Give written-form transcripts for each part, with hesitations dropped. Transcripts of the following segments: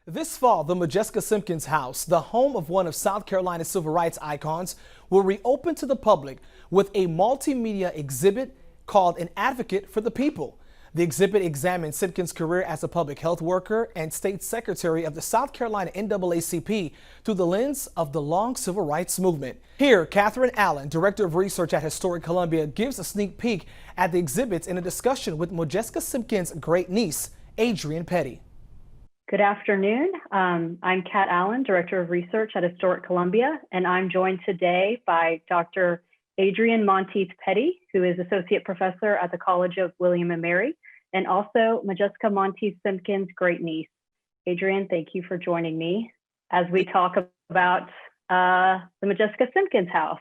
This fall, the Modjeska Simkins House, the home of one of South Carolina's civil rights icons, will reopen to the public with a multimedia exhibit called An Advocate for the People. The exhibit examines Simkins' career as a public health worker and state secretary of the South Carolina NAACP through the lens of the long civil rights movement. Here, Catherine Allen, Director of Research at Historic Columbia, gives a sneak peek at the exhibits in a discussion with Modjeska Simkins' great niece, Adrienne Petty. Good afternoon. I'm Kat Allen, Director of Research at Historic Columbia, and I'm joined today by Dr. Adrienne Monteith Petty, who is Associate Professor at the College of William and Mary, and also Modjeska Monteith Simkins' great niece. Adrienne, thank you for joining me as we talk about the Modjeska Simkins House.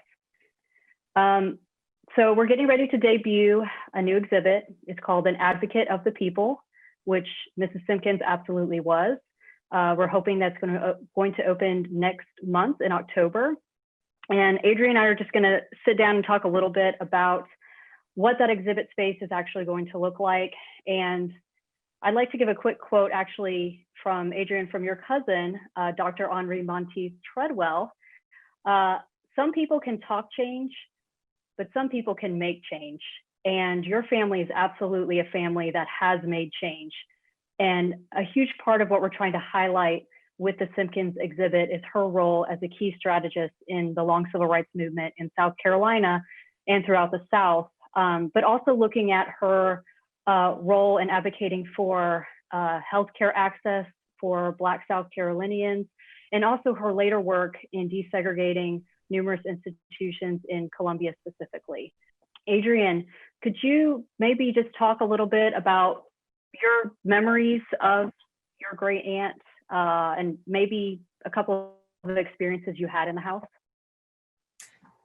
So we're getting ready to debut a new exhibit. It's called An Advocate of the People, which Mrs. Simkins absolutely was. We're hoping that's going to open next month in October. And Adrienne and I are just gonna sit down and talk a little bit about what that exhibit space is actually going to look like. And I'd like to give a quick quote actually from Adrienne, from your cousin, Dr. Henri Monteith Treadwell. Some people can talk change, but some people can make change. And your family is absolutely a family that has made change. And a huge part of what we're trying to highlight with the Simkins exhibit is her role as a key strategist in the long civil rights movement in South Carolina and throughout the South, but also looking at her role in advocating for healthcare access for Black South Carolinians, and also her later work in desegregating numerous institutions in Columbia specifically. Adrienne, could you maybe just talk a little bit about your memories of your great aunt and maybe a couple of experiences you had in the house?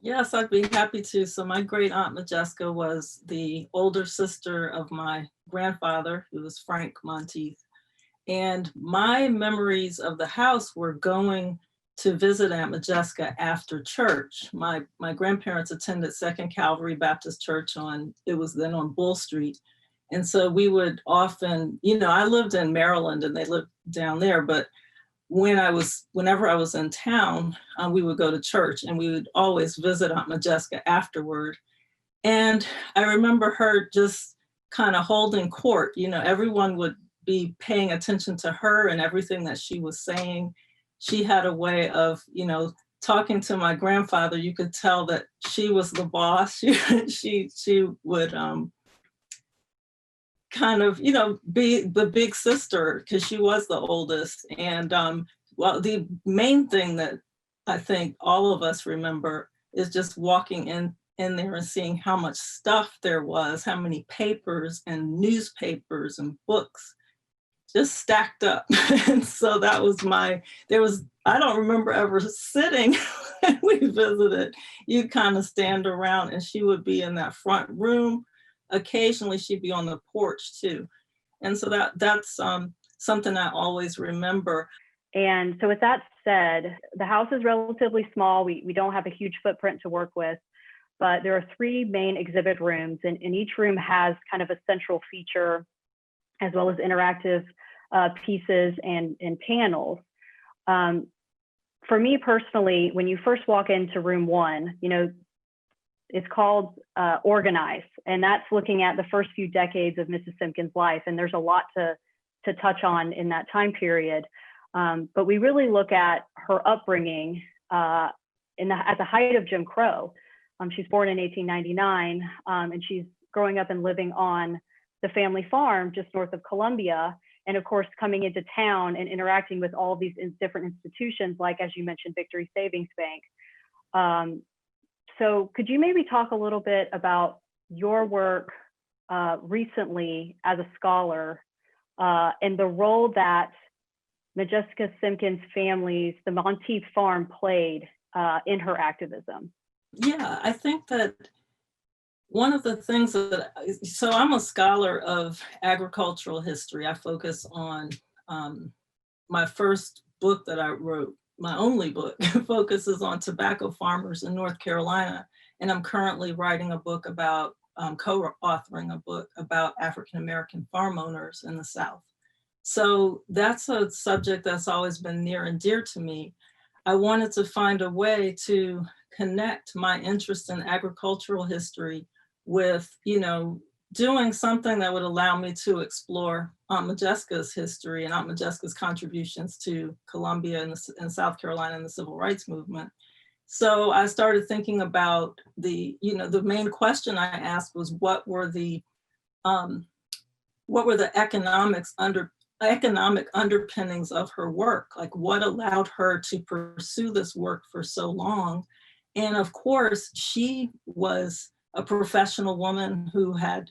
Yes, I'd be happy to. So my great aunt Modjeska was the older sister of my grandfather, who was Frank Monteith. And my memories of the house were going to visit Aunt Modjeska after church. My grandparents attended Second Calvary Baptist Church it was then on Bull Street. And so we would often, I lived in Maryland and they lived down there, but whenever I was in town, we would go to church and we would always visit Aunt Modjeska afterward. And I remember her just kind of holding court. Everyone would be paying attention to her and everything that she was saying. She had a way of, talking to my grandfather. You could tell that she was the boss. She would kind of, be the big sister because she was the oldest. And well, the main thing that I think all of us remember is just walking in there and seeing how much stuff there was, how many papers and newspapers and books just stacked up. And so that was I don't remember ever sitting when we visited. You'd kind of stand around and she would be in that front room. Occasionally she'd be on the porch too. And so that's something I always remember. And so with that said, the house is relatively small. We don't have a huge footprint to work with, but there are 3 main exhibit rooms, and each room has kind of a central feature as well as interactive pieces and panels. For me personally, when you first walk into room 1, it's called Organize, and that's looking at the first few decades of Mrs. Simkins' life, and there's a lot to touch on in that time period. But we really look at her upbringing at the height of Jim Crow. She's born in 1899, and she's growing up and living on the family farm just north of Columbia, and of course coming into town and interacting with all these different institutions, like, as you mentioned, Victory Savings Bank. So could you maybe talk a little bit about your work recently as a scholar and the role that Modjeska Simkins' family's, the Monteith farm, played in her activism? Yeah, I think that one of the things so I'm a scholar of agricultural history. I focus on my first book that I wrote. My only book focuses on tobacco farmers in North Carolina. And I'm currently writing a book about, co-authoring a book about African-American farm owners in the South. So that's a subject that's always been near and dear to me. I wanted to find a way to connect my interest in agricultural history with, doing something that would allow me to explore Aunt Modjeska's history and Aunt Modjeska's contributions to Columbia and South Carolina and the Civil Rights Movement. So I started thinking about the main question I asked was what were the economic underpinnings of her work? Like, what allowed her to pursue this work for so long? And of course, she was a professional woman who had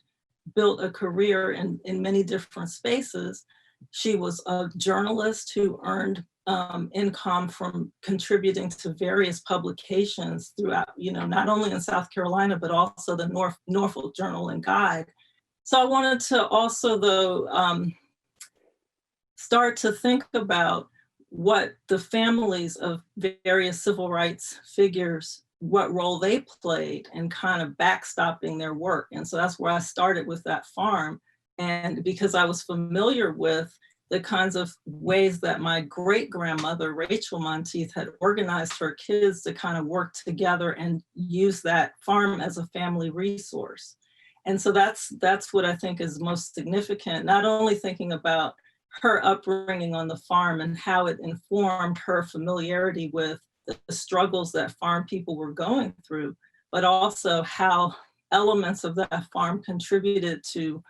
built a career in many different spaces. She was a journalist who earned income from contributing to various publications throughout, not only in South Carolina, but also the Norfolk Journal and Guide. So I wanted to also, though, start to think about what the families of various civil rights figures, what role they played in kind of backstopping their work. And so that's where I started with that farm. And because I was familiar with the kinds of ways that my great-grandmother, Rachel Monteith, had organized her kids to kind of work together and use that farm as a family resource. And so that's what I think is most significant, not only thinking about her upbringing on the farm and how it informed her familiarity with the struggles that farm people were going through, but also how elements of that farm contributed to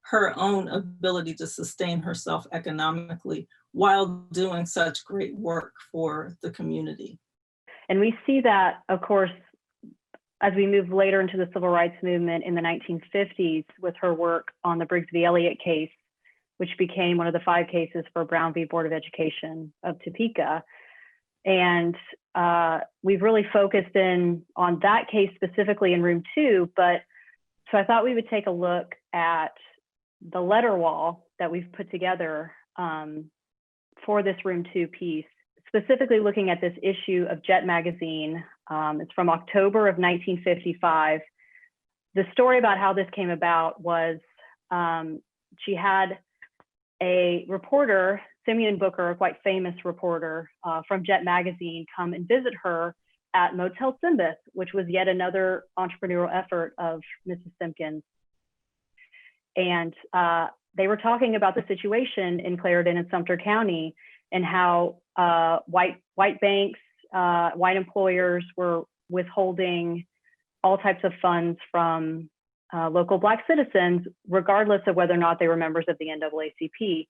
her own ability to sustain herself economically while doing such great work for the community. And we see that, of course, as we move later into the civil rights movement in the 1950s with her work on the Briggs v. Elliott case, which became one of the 5 cases for Brown v. Board of Education of Topeka. And we've really focused in on that case specifically in room 2, but so I thought we would take a look at the letter wall that we've put together for this room 2 piece, specifically looking at this issue of Jet magazine. It's from October of 1955. The story about how this came about was she had a reporter, Simeon Booker, a quite famous reporter from Jet magazine, come and visit her at Motel Simbith, which was yet another entrepreneurial effort of Mrs. Simkins. And they were talking about the situation in Clarendon and Sumter County and how white banks, white employers were withholding all types of funds from local Black citizens, regardless of whether or not they were members of the NAACP.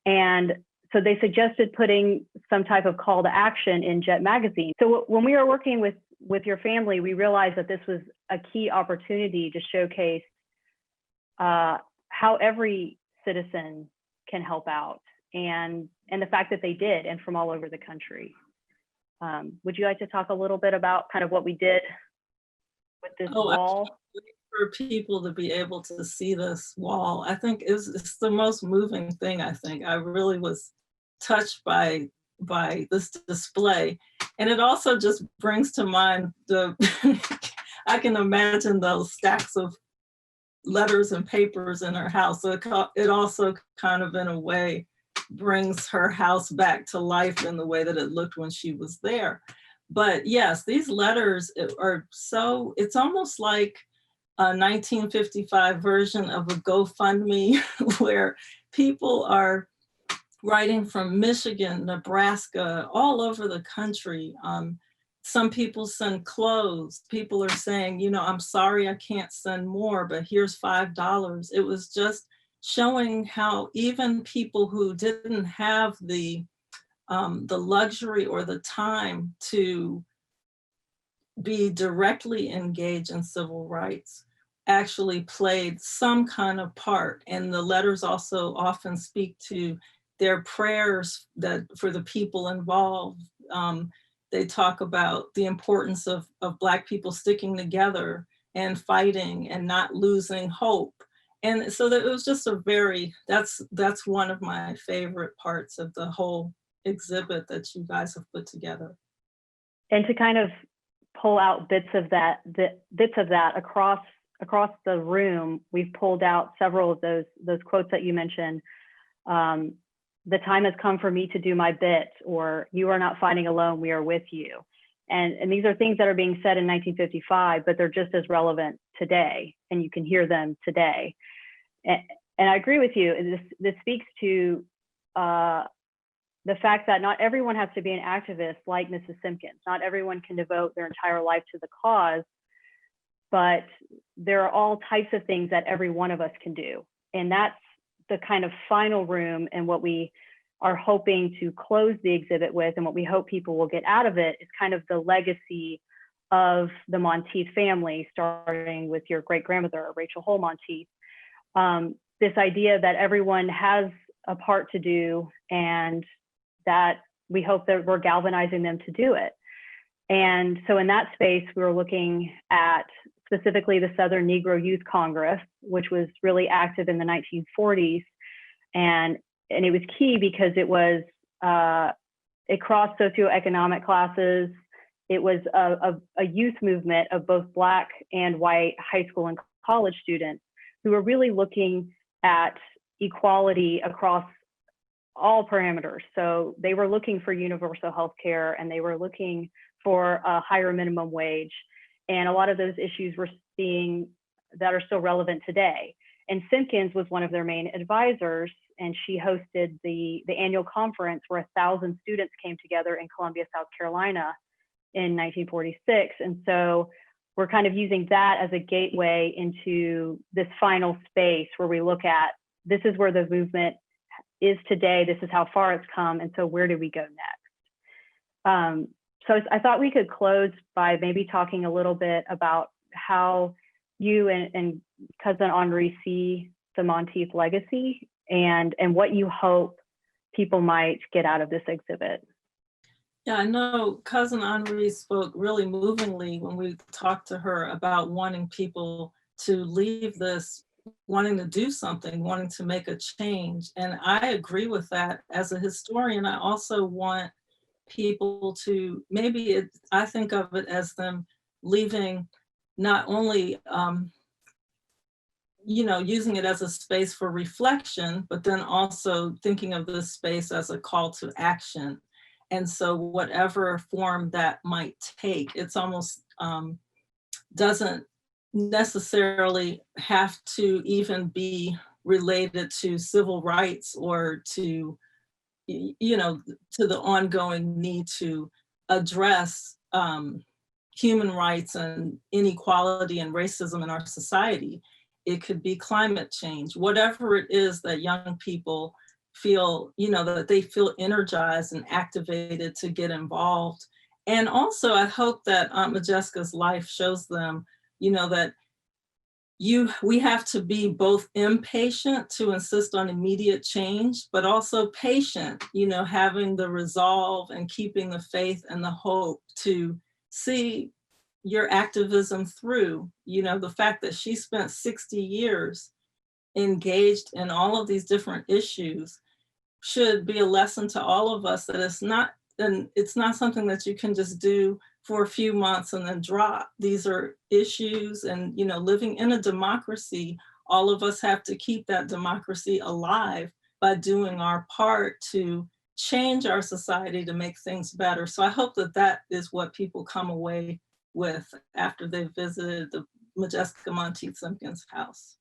And so they suggested putting some type of call to action in Jet magazine. So when we were working with your family, we realized that this was a key opportunity to showcase how every citizen can help out, and the fact that they did, and from all over the country. Would you like to talk a little bit about kind of what we did with this wall? For people to be able to see this wall, I think it's the most moving thing. I think I really was touched by this display, and it also just brings to mind I can imagine those stacks of letters and papers in her house. So it also kind of, in a way, brings her house back to life in the way that it looked when she was there. But yes, these letters are it's almost like a 1955 version of a GoFundMe where people are writing from Michigan, Nebraska, all over the country. Some people send clothes. People are saying, I'm sorry I can't send more, but here's $5. It was just showing how even people who didn't have the luxury or the time to be directly engaged in civil rights actually played some kind of part. And the letters also often speak to their prayers for the people involved. They talk about the importance of Black people sticking together and fighting and not losing hope. And so that it was just that's one of my favorite parts of the whole exhibit that you guys have put together. And to kind of pull out bits of that across the room, we've pulled out several of those quotes that you mentioned. the time has come for me to do my bit, or you are not fighting alone, we are with you. And these are things that are being said in 1955, but they're just as relevant today, and you can hear them today. And I agree with you. This speaks to the fact that not everyone has to be an activist like Mrs. Simkins. Not everyone can devote their entire life to the cause, but there are all types of things that every one of us can do. And that's the kind of final room, and what we are hoping to close the exhibit with, and what we hope people will get out of it, is kind of the legacy of the Monteith family, starting with your great-grandmother, Rachel Hull Monteith. This idea that everyone has a part to do, and that we hope that we're galvanizing them to do it. And so in that space, we were looking at specifically the Southern Negro Youth Congress, which was really active in the 1940s. And it was key because it was, it crossed socioeconomic classes. It was a youth movement of both Black and white high school and college students who were really looking at equality across all parameters. So they were looking for universal health care, and they were looking for a higher minimum wage. And a lot of those issues we're seeing that are still relevant today. And Simkins was one of their main advisors, and she hosted the annual conference where 1,000 students came together in Columbia, South Carolina in 1946. And so we're kind of using that as a gateway into this final space where we look at, this is where the movement is today, this is how far it's come, and so where do we go next? So I thought we could close by maybe talking a little bit about how you and Cousin Henri see the Monteith legacy, and what you hope people might get out of this exhibit. Yeah, I know Cousin Henri spoke really movingly when we talked to her about wanting people to leave this wanting to do something, wanting to make a change. And I agree with that. As a historian, I also want people to, I think of it as them leaving not only, using it as a space for reflection, but then also thinking of this space as a call to action. And so whatever form that might take, it's almost doesn't necessarily have to even be related to civil rights or to, to the ongoing need to address human rights and inequality and racism in our society. It could be climate change, whatever it is that young people feel, that they feel energized and activated to get involved. And also I hope that Aunt Modjeska's life shows them, that we have to be both impatient to insist on immediate change, but also patient, having the resolve and keeping the faith and the hope to see your activism through. The fact that she spent 60 years engaged in all of these different issues should be a lesson to all of us, that it's not something that you can just do for a few months and then drop. These are issues, and living in a democracy, all of us have to keep that democracy alive by doing our part to change our society to make things better. So I hope that that is what people come away with after they've visited the Modjeska Monteith Simkins House.